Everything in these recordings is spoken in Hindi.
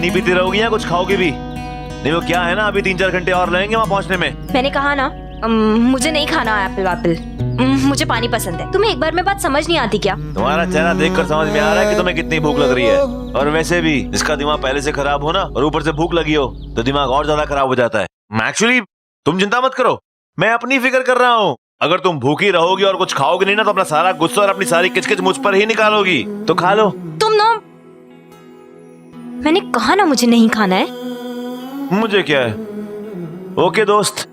पानी पीती रहोगी या कुछ खाओगी भी? नहीं वो क्या है ना, अभी 3-4 घंटे और लगेंगे वहाँ पहुँचने में। मैंने कहा ना मुझे नहीं खाना एप्पल वैप्पल, मुझे पानी पसंद है। तुम्हें एक बार में बात समझ नहीं आती क्या? तुम्हारा चेहरा देखकर समझ में आ रहा है कि तुम्हें कितनी भूख लग रही है। और वैसे भी जिसका दिमाग पहले से खराब हो ना और ऊपर से भूख लगी हो तो दिमाग और ज्यादा खराब हो जाता है। एक्चुअली तुम चिंता मत करो, मैं अपनी फिक्र कर रहा हूँ। अगर तुम भूखी रहोगी और कुछ खाओगे नहीं ना तो अपना सारा गुस्सा और अपनी सारी किचकिच मुझ पर ही निकालोगी। तो खा लो। तुम ना, मैंने कहा ना मुझे नहीं खाना है। मुझे क्या है, ओके दोस्त,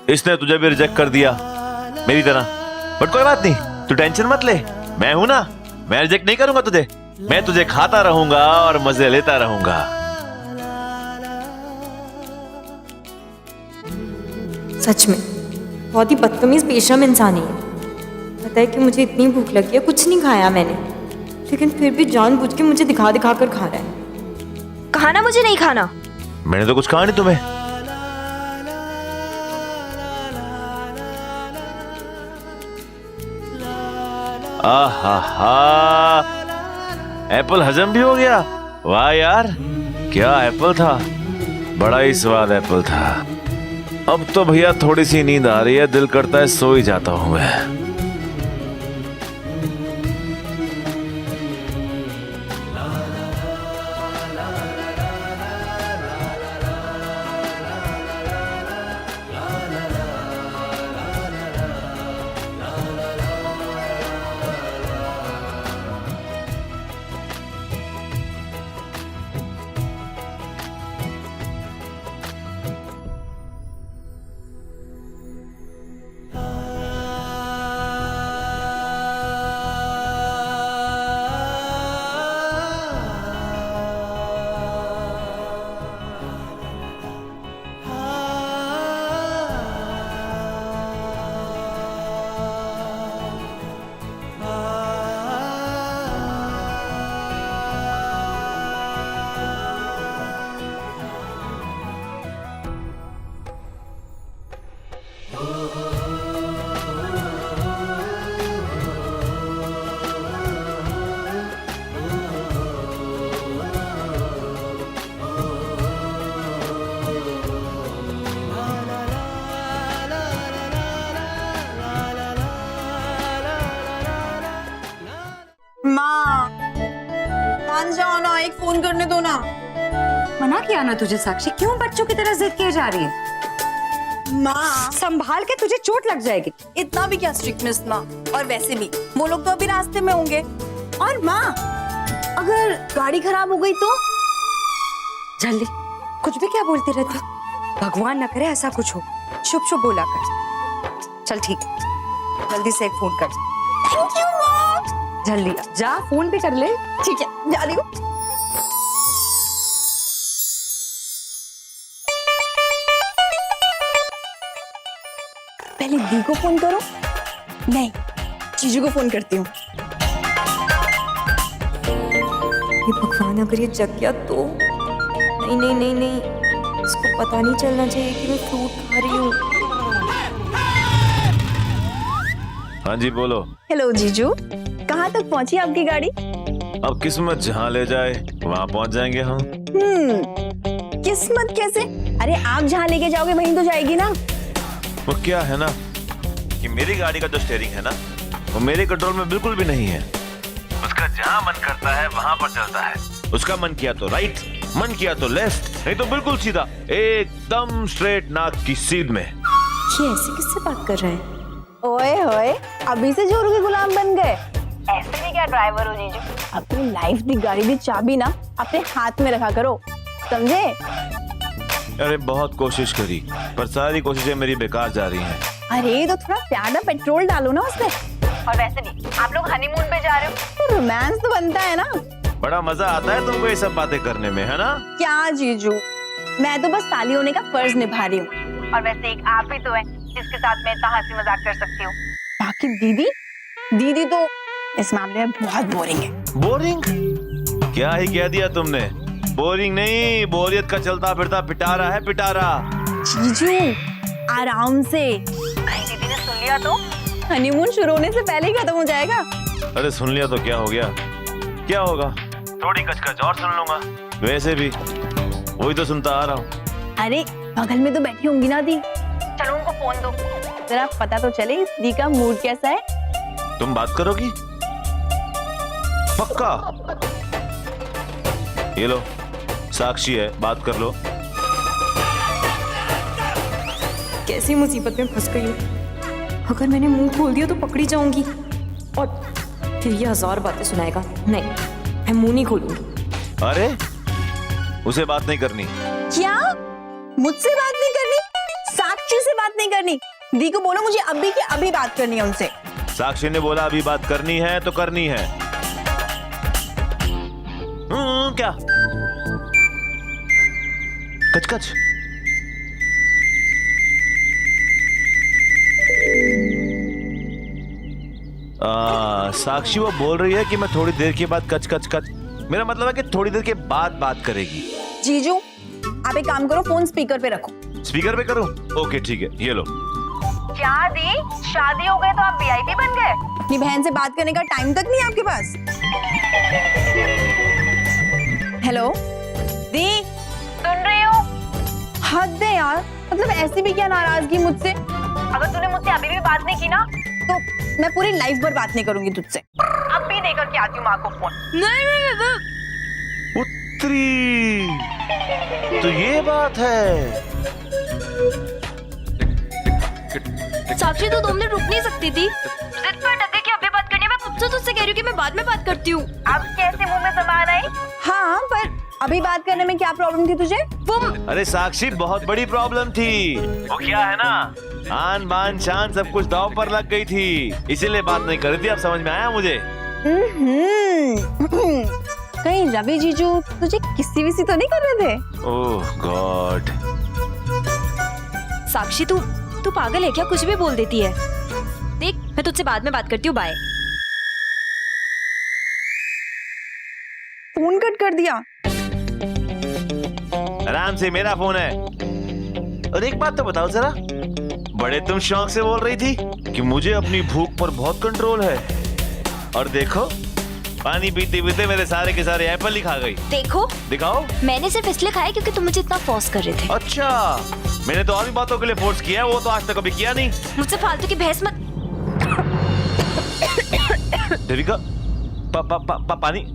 इसने तुझे भी रिजेक्ट कर दिया मेरी तरह। बट कोई बात नहीं, तू टेंशन मत ले, मैं हूं ना, मैं रिजेक्ट नहीं करूंगा तुझे। मैं तुझे खाता रहूंगा और मजे लेता रहूंगा। सच में बहुत ही बदतमीज बेशरम इंसान ही है। पता है कि मुझे इतनी भूख लगी है, कुछ नहीं खाया मैंने, लेकिन फिर भी जानबूझ के मुझे दिखा दिखा कर खा रहा है। कहा ना मुझे नहीं खाना। मैंने तो कुछ कहा नहीं तुम्हें। आहा, एप्पल हजम भी हो गया। वाह यार, क्या एप्पल था, बड़ा ही स्वाद एप्पल था। अब तो भैया थोड़ी सी नींद आ रही है, दिल करता है सो ही जाता हूं मैं। माँ, मान जाओ ना, एक फोन करने दो ना। मना किया ना तुझे साक्षी, क्यों बच्चों की तरह जिद किए जा रही है? माँ, संभाल के, तुझे चोट लग जाएगी। इतना भी क्या स्ट्रिक्टनेस माँ, और वैसे भी वो लोग तो अभी रास्ते में होंगे। और माँ, अगर गाड़ी खराब हो गई तो? जल्दी, कुछ भी क्या बोलती रहती, भगवान न करे ऐसा कुछ हो। शुभ शुभ बोला कर। चल ठीक, जल्दी से एक फोन कर। थैंक यू माँ। जल्दी जा, फोन भी कर ले। ठीक है, जा रही हूँ। पहले दी को फोन करो। नहीं, जीजू को फोन करती हूँ। ये भगवान, अगर ये जग गया तो? नहीं नहीं नहीं नहीं, इसको पता नहीं चलना चाहिए कि मैं फ्रूट खा रही हूँ। हाँ जी बोलो। हेलो जीजू, कहाँ तक पहुँची आपकी गाड़ी? अब किस्मत जहाँ ले जाए वहाँ पहुँच जाएंगे हम। किस्मत कैसे? अरे आप जहाँ लेके जाओगे वहीं तो जाएगी ना। वो क्या है ना कि मेरी गाड़ी का जो स्टीयरिंग है ना वो मेरे कंट्रोल में बिल्कुल भी नहीं है। उसका जहाँ मन करता है वहाँ पर चलता है। उसका मन किया तो राइट, मन किया तो लेफ्ट, नहीं तो बिल्कुल सीधा, एकदम स्ट्रेट नाक की सीध में। ये ऐसे किससे बात कर रहे हैं? ओए होए, अभी से जोरू के गुलाम बन गए। ऐसे भी क्या ड्राइवर हो जीजू, अपनी लाइफ की गाड़ी की चाबी ना अपने हाथ में रखा करो, समझे? अरे बहुत कोशिश करी पर सारी कोशिशें मेरी बेकार जा रही हैं। अरे तो थोड़ा प्यारा पेट्रोल डालो ना उसमें। और वैसे भी आप लोग हनीमून पे जा रहे हो तो रोमांस तो बनता है ना। बड़ा मजा आता है तुमको ये सब बातें करने में, है ना? क्या जीजू, मैं तो बस साली होने का फर्ज निभा रही हूँ। और वैसे एक आप ही तो है जिसके साथ मैं इतना हंसी मजाक कर सकती हूँ। बाकी दीदी, दीदी तो इस मामले में बहुत बोरिंग है। बोरिंग? क्या ही कह दिया तुमने? बोरिंग नहीं, बोरियत का चलता फिरता पिटारा है, पिटारा। जीजू आराम से, कहीं दीदी ने सुन लिया तो हनीमून शुरू होने से पहले ही खत्म हो जाएगा। अरे सुन लिया तो क्या हो गया, क्या होगा, थोड़ी कचकच और सुन लूंगा। वैसे भी वही तो सुनता आ रहा हूँ। अरे बगल में तो बैठी होंगी ना दी, चलो उनको फोन दो, जरा पता तो चले दी का मूड कैसा है। तुम बात करोगी? पक्का? ये लो, साक्षी है, बात कर लो। कैसी मुसीबत में फंस गई हूँ। अगर मैंने मुंह खोल दिया तो पकड़ी जाऊंगी और फिर ये 1000 बातें सुनाएगा। नहीं, मैं मुंह नहीं खोलूंगी। अरे उसे बात नहीं करनी। क्या मुझसे बात नहीं करनी? साक्षी से बात नहीं करनी? दी को बोलो मुझे अभी के अभी बात करनी है उनसे। साक्षी ने बोला अभी बात करनी है तो करनी है। क्या कच साक्षी वो बोल रही है कि मैं थोड़ी देर के बाद कच। मेरा मतलब है कि थोड़ी देर के बाद बात करेगी। जीजू आप एक काम करो, फोन स्पीकर पे रखो। स्पीकर पे करूं? ओके ठीक है, ये लो। क्या दी, शादी हो गई तो आप वीआईपी बन गए? अपनी बहन से बात करने का टाइम तक नहीं आपके पास? हेलो दी, सुन रही हो? हद है यार, मतलब ऐसी भी क्या नाराजगी मुझसे? अगर तूने मुझसे अभी भी बात नहीं की ना तो मैं पूरी लाइफ भर बात नहीं करूंगी तुझसे। अब भी देकर के आती हूँ माँ को फोन। नहीं। पुत्री, तो ये बात है। साक्षी तो 2 मिनट रुक नहीं सकती थी? जिद पर अटक गई कि अभी बात करनी है। मैं खुद से तुझसे कह रही हूँ कि मैं बाद में बात करती हूँ। अब कैसे मुंह में जबान आई? हाँ पर अभी बात करने में क्या प्रॉब्लम थी तुझे? अरे साक्षी, बहुत बड़ी प्रॉब्लम थी। वो क्या है ना, आन बान शान सब कुछ दांव पर लग गई थी, इसीलिए बात नहीं कर रही थी। अब समझ में आया मुझे। कहीं रवि जीजू तुझे किसी विसी तो नहीं कर रहे थे? ओह गॉड। साक्षी तू पागल है क्या? कुछ भी बोल देती है। देख, मैं तुझसे बाद में बात करती हूँ। बाय। फोन कट कर दिया। आराम से, मेरा फोन है। और एक बात तो बताओ जरा, बड़े तुम शौक से बोल रही थी कि मुझे अपनी भूख पर बहुत कंट्रोल है, और देखो पानी पीते पीते मेरे सारे के सारे एप्पल ही खा गई। देखो, दिखाओ। मैंने सिर्फ इसलिए खाया क्योंकि तुम मुझे इतना फोर्स कर रहे थे। अच्छा, मैंने तो और भी बातों के लिए फोर्स किया है, वो तो आज तक कभी किया नहीं। मुझसे फालतू की बहस मत। देविका, पानी।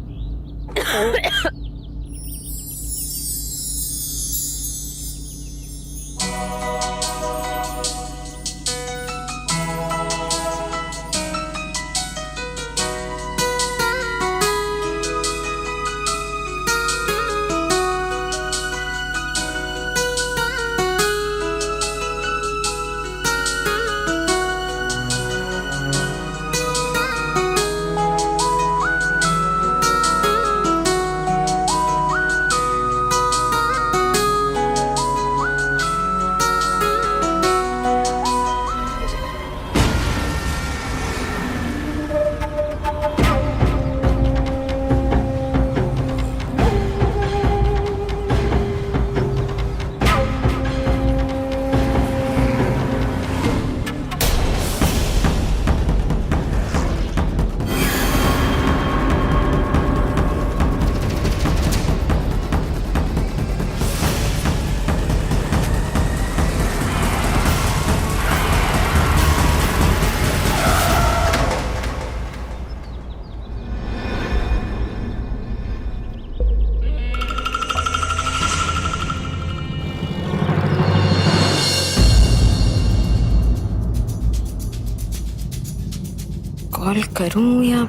कॉल करूं या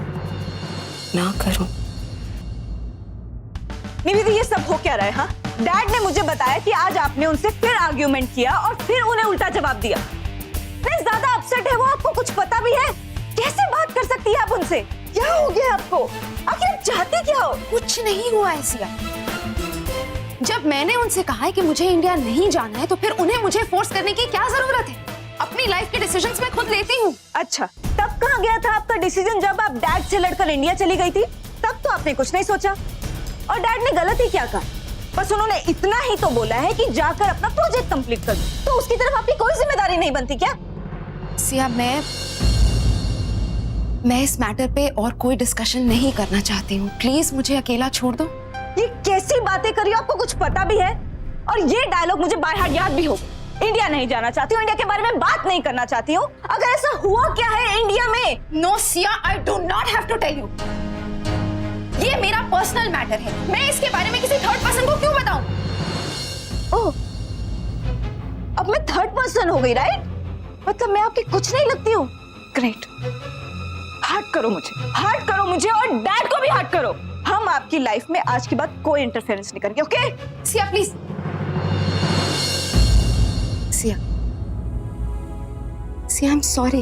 ना करूं? निविदा, ये सब हो क्या रहा है? हाँ, डैड ने मुझे बताया कि आज आपने उनसे फिर आर्ग्यूमेंट किया और फिर उन्हें उल्टा जवाब दिया। नहीं, ज्यादा अपसेट है वो, आपको कुछ पता भी है? कैसे बात कर सकती है आप उनसे? क्या हो गया आपको? आखिर आप चाहते क्या हो? कुछ नहीं हुआ है सिया। जब मैंने उनसे कहा है कि मुझे इंडिया नहीं जाना है तो फिर उन्हें मुझे फोर्स करने की क्या जरूरत है? अपनी लाइफ के डिसीजंस मैं खुद लेती हूँ। अच्छा, तब कहाँ गया था आपका डिसीजन जब आप डैड से लड़कर इंडिया चली गई थी? तब तो आपने कुछ नहीं सोचा। और डैड ने गलत ही क्या कहा? बस उन्होंने इतना ही तो बोला है कि जाकर अपना प्रोजेक्ट कंप्लीट कर दो। तो उसकी तरफ आपकी कोई जिम्मेदारी नहीं बनती क्या? सिया, मैं इस मैटर पे और कोई डिस्कशन नहीं करना चाहती हूँ। प्लीज मुझे अकेला छोड़ दो। ये कैसी बातें कर रही हो? आपको कुछ पता भी है? और ये डायलॉग मुझे बाय हार्ट याद भी हो। इंडिया नहीं जाना चाहती हूँ, इंडिया के बारे में बात नहीं करना चाहती हूँ। अगर ऐसा हुआ क्या है इंडिया में? No Siya, I do not have to tell you. ये मेरा पर्सनल मैटर है, मैं इसके बारे में किसी थर्ड पर्सन को क्यों बताऊं? ओह, अब मैं थर्ड पर्सन हो गई, राइट? मतलब मैं आपकी कुछ नहीं लगती हूँ। ग्रेट, हर्ट करो मुझे और डैड को भी हर्ट करो। हम आपकी लाइफ में आज के बाद कोई इंटरफेरेंस नहीं करेंगे, okay? Siya please. Siya, I am sorry,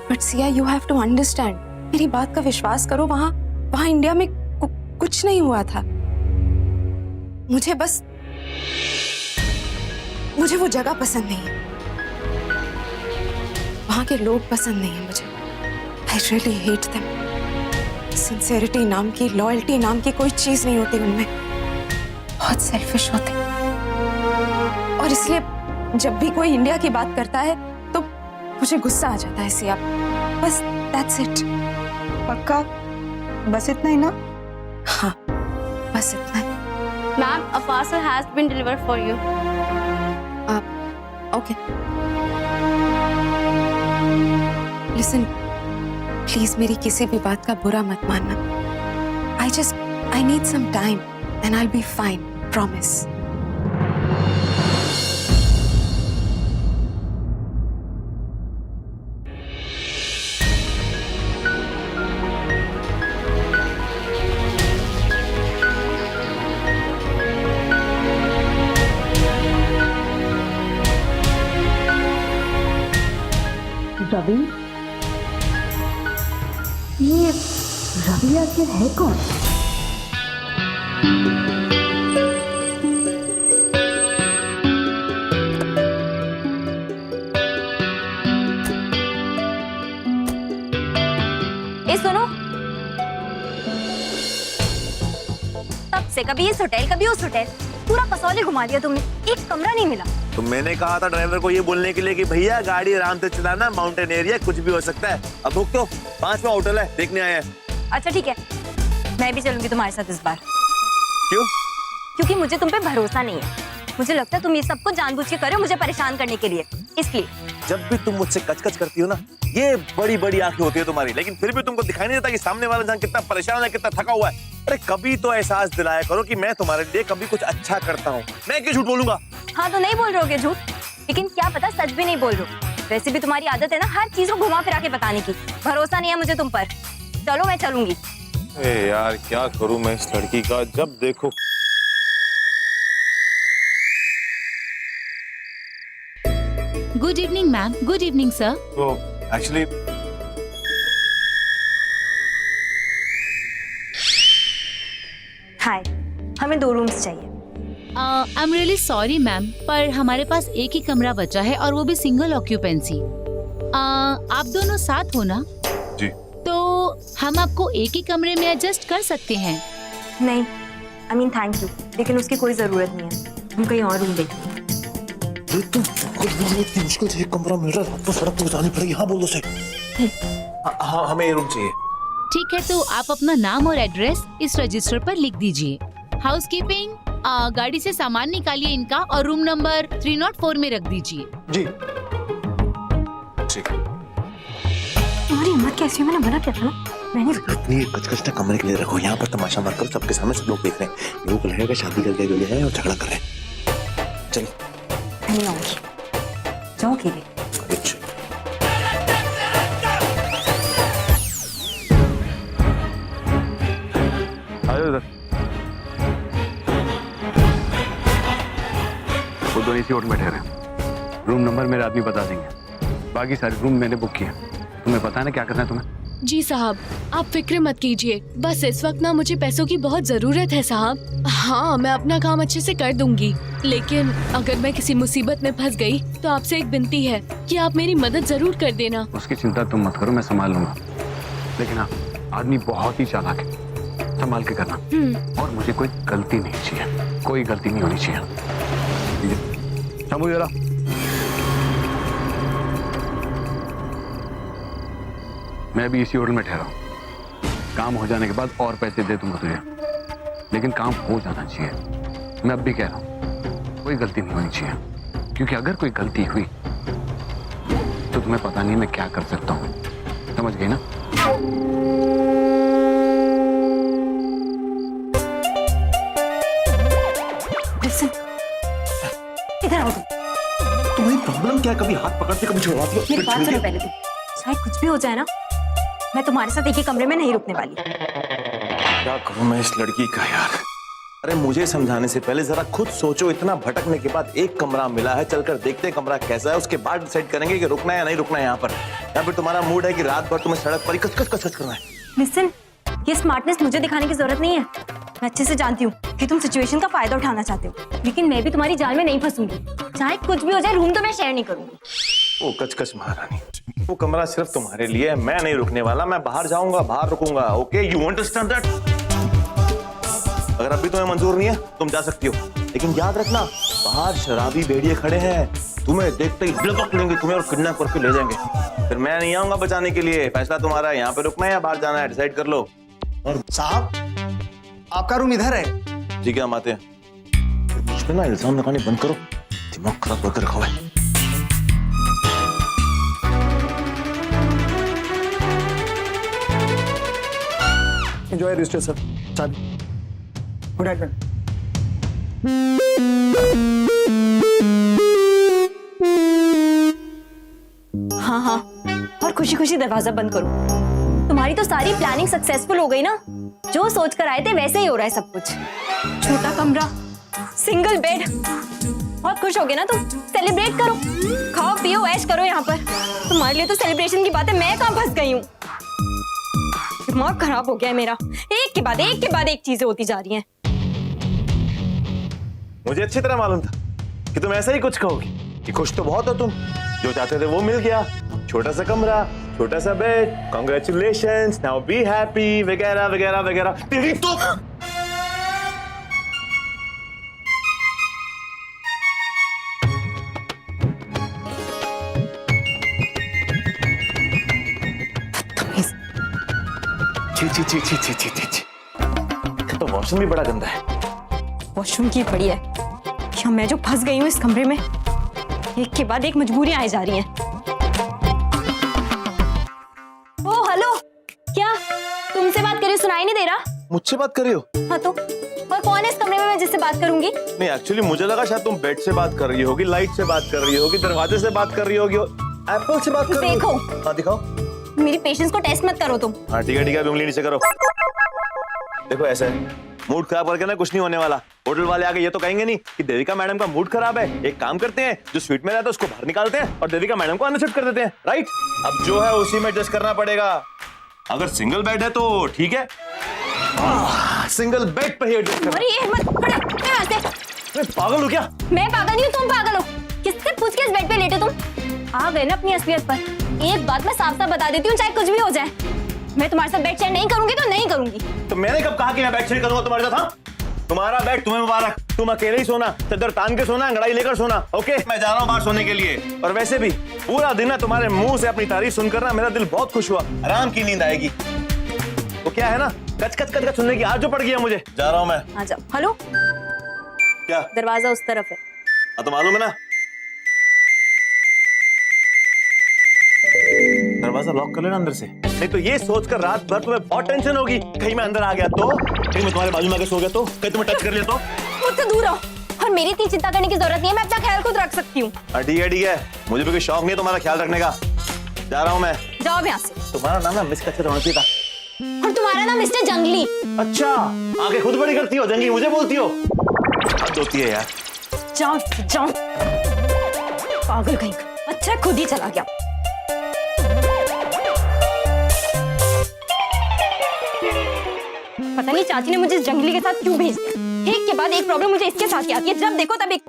but Siya you have to understand, मेरी बात का विश्वास करो। वहां इंडिया में कुछ नहीं हुआ था। मुझे वो जगह पसंद नहीं है, वहां के लोग पसंद नहीं है मुझे। I really hate them. Sincerity नाम की, लॉयल्टी नाम की कोई चीज नहीं होती उनमें, बहुत सेल्फिश होते हैं। और इसलिए जब भी कोई इंडिया की बात करता है तो मुझे गुस्सा आ जाता है सिया। बस दैट्स इट। पक्का? बस इतना ही ना? हाँ, बस इतना ही। Ma'am, a parcel has been delivered for you. Okay, listen, please मेरी किसी भी बात का बुरा मत मानना। I need some time and I will be fine, promise. Ravi, ये रवि आखिर है कौन? ए सुनो, तब से कभी इस होटल कभी उस होटल, पूरा कसौली घुमा दिया तुमने, एक कमरा नहीं मिला। तो मैंने कहा था ड्राइवर को ये बोलने के लिए कि भैया गाड़ी आराम से चलाना, माउंटेन एरिया कुछ भी हो सकता है। अब रुक तो, 5वां होटल है, देखने आए हैं। अच्छा ठीक है, मैं भी चलूंगी तुम्हारे साथ इस बार। क्यों? क्योंकि मुझे तुम पे भरोसा नहीं है। मुझे लगता है तुम ये सब कुछ जानबूझ के कर रहे हो मुझे परेशान करने के लिए, इसलिए। जब भी तुम मुझसे कच-कच करती हो ना, ये बड़ी बड़ी आंखें होती है तुम्हारी, लेकिन फिर भी तुमको दिखाई नहीं देता कि सामने वाला इंसान कितना परेशान है, कितना थका हुआ है। अरे कभी तो एहसास दिलाया करो कि मैं तुम्हारे लिए कभी कुछ अच्छा करता हूँ। मैं क्यों झूठ बोलूंगा? हाँ तो नहीं बोल रहे होगे झूठ, लेकिन क्या पता सच भी नहीं बोल रहे हो। वैसे भी तुम्हारी आदत है ना हर चीज को घुमा फिरा के बताने की। भरोसा नहीं है मुझे तुम पर। चलो मैं चलूंगी। ए यार क्या करूं मैं इस लड़की का, जब देखो। Good evening ma'am. Good evening sir. तो एक्चुअली हाय, हमें 2 रूम्स चाहिए। I am really sorry ma'am, पर हमारे पास एक ही कमरा बचा है और वो भी सिंगल ऑक्यूपेंसी। आप दोनों साथ हो ना? जी। तो हम आपको एक ही कमरे में एडजस्ट कर सकते हैं। नहीं, आई मीन थैंक यू, लेकिन उसकी कोई जरूरत नहीं है। हम कहीं और रूम देखेंगे। मुश्किल से एक कमरा मिल रहा है, तो सड़क पे जानी पड़ेगी। हाँ बोल दो सही। हाँ हमें ये रूम चाहिए। ठीक है, तो आप अपना नाम और एड्रेस इस रजिस्टर पर लिख दीजिए। हाउसकीपिंग, गाड़ी से सामान निकालिए इनका और रूम नंबर 304 में रख दीजिए। जी ठीक। तुम्हारी हिम्मत कैसी है? मैंने मना किया था ना। मैंने इतनी कचकच ना कमरे के लिए रखो, यहाँ पर तमाशा मार कर सबके सामने सब लोग देख रहे हैं। लोग लगेगा शादी करके गए हैं और झगड़ा कर रहे हैं। चलो नहीं आऊंगी, जाओ अकेले। अच्छा। आयो इधर। वो दोनों इसी होटल में ठहरे। रूम नंबर मेरे आदमी बता देंगे। बाकी सारे रूम मैंने बुक किए। तुम्हें पता है ना क्या करना है तुम्हें? जी साहब, आप फिक्र मत कीजिए। बस इस वक्त ना मुझे पैसों की बहुत जरूरत है साहब। हाँ, मैं अपना काम अच्छे से कर दूंगी, लेकिन अगर मैं किसी मुसीबत में फंस गई तो आपसे एक विनती है कि आप मेरी मदद जरूर कर देना। उसकी चिंता तुम मत करो, मैं संभाल लूंगा। लेकिन हाँ, आदमी बहुत ही चालाक है, संभाल के करना। और मुझे कोई गलती नहीं चाहिए, कोई गलती नहीं होनी चाहिए। शंभू जरा। मैं भी इसी होटल में ठहरा हूँ। काम हो जाने के बाद और पैसे दे दूंगा तुझे, लेकिन काम हो जाना चाहिए। मैं अब भी कह रहा हूँ कोई गलती नहीं होनी चाहिए, क्योंकि अगर कोई गलती हुई तो तुम्हें पता नहीं मैं क्या कर सकता हूँ, समझ गई ना? इधर आओ तुम। तुम्हारी प्रॉब्लम क्या है? कभी हाथ पकड़ते कभी छुड़वाती हो। मेरी बात सुनो पहले तुम। चाहे कुछ भी हो जाए ना, मैं तुम्हारे साथ एक ही कमरे में नहीं रुकने वाली। क्या करूं मैं इस लड़की का यार। अरे मुझे समझाने से पहले जरा खुद सोचो, इतना भटकने के बाद एक कमरा मिला है, चलकर देखते हैं कमरा कैसा है, उसके बाद डिसाइड करेंगे कि रुकना है या नहीं रुकना है यहाँ पर। या फिर तुम्हारा मूड है कि रात भर तुम्हें सड़क पर ही कच करना है। लिसन, ये स्मार्टनेस मुझे दिखाने की जरूरत नहीं है। मैं अच्छे से जानती हूँ कि तुम सिचुएशन का फायदा उठाना चाहते हो, लेकिन मैं भी तुम्हारी जाल में नहीं फंसूंगी। चाहे कुछ भी हो जाए, रूम तो मैं शेयर नहीं करूंगी। ओ कच महारानी, वो कमरा सिर्फ तुम्हारे लिए है, मैं नहीं रुकने वाला। मैं बाहर जाऊंगा, बाहर रुकूंगा। Okay, you understand that? अगर अभी तुम्हें मंजूर नहीं है तुम जा सकती हो, लेकिन याद रखना बाहर शराबी भेड़िए खड़े हैं, तुम्हें देखते ही लपक लेंगे तुम्हें और किडनैप करके ले जाएंगे। फिर मैं नहीं आऊंगा बचाने के लिए। फैसला तुम्हारा है, यहाँ पे रुकना है या बाहर जाना है, डिसाइड कर लो। और साहब आपका रूम इधर है। ठीक है, हम आते हैं। मुझ पे ना इल्जाम लगाने बंद करो, दिमाग खराब करके रखा हुआ है। Enjoy register sir. चाबी। Good night ma'am. हाँ हाँ, और खुशी खुशी दरवाजा बंद करो। तुम्हारी तो सारी प्लानिंग सक्सेसफुल हो गई ना। जो सोच कर आए थे वैसे ही हो रहा है सब कुछ। छोटा कमरा, सिंगल बेड, बहुत खुश हो गए ना तुम। सेलिब्रेट करो, खाओ पियो ऐश करो। यहाँ पर तुम्हारे लिए तो सेलिब्रेशन की बात है, मैं कहाँ फंस गई हूँ। दिमाग खराब हो गया है मेरा। एक के बाद एक चीजें होती जा रही हैं। मुझे अच्छी तरह मालूम था कि तुम ऐसा ही कुछ कहोगी कि खुश तो बहुत हो तुम, जो चाहते थे वो मिल गया। छोटा सा कमरा, छोटा सा bed, congratulations, now be happy, वगैरह वगैरह वगैरह। तेरी तो ची ची ची ची ची ची ची। तो वॉशरूम भी बड़ा गंदा है। वॉशरूम की पड़ी है क्या? मैं जो फंस गई हूँ इस कमरे में, एक के बाद एक मजबूरियां आई जा रही हैं। ओ हेलो, क्या तुमसे बात करी सुनाई नहीं दे रहा? मुझसे बात कर रही हो? हाँ तो और कौन है इस कमरे में मैं जिससे बात करूंगी? नहीं, एक्चुअली मुझे लगा शायद तुम बेड से बात कर रही होगी, लाइट से बात कर रही होगी, दरवाजे से बात कर रही होगी, एप्पल से बात कर रही होगी। देखो, हाँ दिखाओ। मेरी पेशेंस को टेस्ट मत करो तुम। हाँ ठीक है, उंगली नीचे करो। देखो ऐसा है, मूड खराब करके ना कुछ नहीं होने वाला। होटल वाले आके ये तो कहेंगे नहीं कि देविका मैडम का मूड खराब है। एक काम करते हैं, जो स्वीट में रहता है उसको बाहर निकालते हैं और देविका मैडम को अंदर शिफ्ट कर देते हैं। राइट? अब जो है उसी में एडजस्ट करना पड़ेगा। अगर सिंगल बेड है तो ठीक है, सिंगल बेड पे ही एडजस्ट करना। अरे ये मत पड़ा यहाँ से। पागल हो क्या? मैं पागल नहीं हूँ, तुम पागल हो। किससे पूछ के इस बेड पे लेटे तुम? आ गए ना अपनी असलियत पर। एक बात मैं साफ साफ बता देती हूँ, चाहे कुछ भी हो जाए, मैं तुम्हारे साथ बेड शेयर नहीं करूंगी तो नहीं करूंगी। तो मैंने कब कहा कि मैं बेड शेयर करूंगा तुम्हारे साथ? हाँ, तुम्हारा बेड तुम्हें मुबारक, तुम अकेले ही सोना, चादर तान के सोना, अंगड़ाई लेकर सोना। ओके, मैं जा रहा हूँ बाहर सोने के लिए। और वैसे भी पूरा दिन ना तुम्हारे मुंह से अपनी तारीफ सुनकर ना मेरा दिल बहुत खुश हुआ। आराम की नींद आएगी। तो क्या है ना, कच कच कच कच सुनने की आदत जो पड़ गई है मुझे। जा रहा हूँ मैं। आ जाओ। हेलो, क्या? दरवाजा उस तरफ है। हाँ तो मालूम है ना, दरवाजा लॉक कर लेना अंदर से। नहीं तो ये सोचकर रात भर तुम्हें बहुत टेंशन होगी, कहीं मैं अंदर आ गया तो, कहीं मैं तुम्हारे बाजू में आके सो गया तो, कहीं तुम्हें टच कर लिया तो। मुझसे दूर रहो, और मेरी इतनी चिंता करने की जरूरत नहीं है। मैं अपना ख्याल खुद रख सकती हूँ। ठीक है ठीक है, मुझे भी कोई शौक नहीं है तुम्हारा ख्याल रखने का। जा रहा हूँ मैं। जाओ यहाँ से। तुम्हारा नाम ना मिस कच्चे होना चाहिए था। और तुम्हारा नाम मिस्टर जंगली। अच्छा, आगे खुद बड़ी करती हो, जंगली मुझे बोलती हो। हद होती है यार। जाओ जाओ, पागल कहीं का। अच्छा खुद ही चला गया। पता नहीं चाची ने मुझे इस जंगली के साथ क्यों भेज दिया। एक के बाद एक प्रॉब्लम मुझे इसके साथ ही आती है, जब देखो तब एक।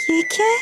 ये क्या है?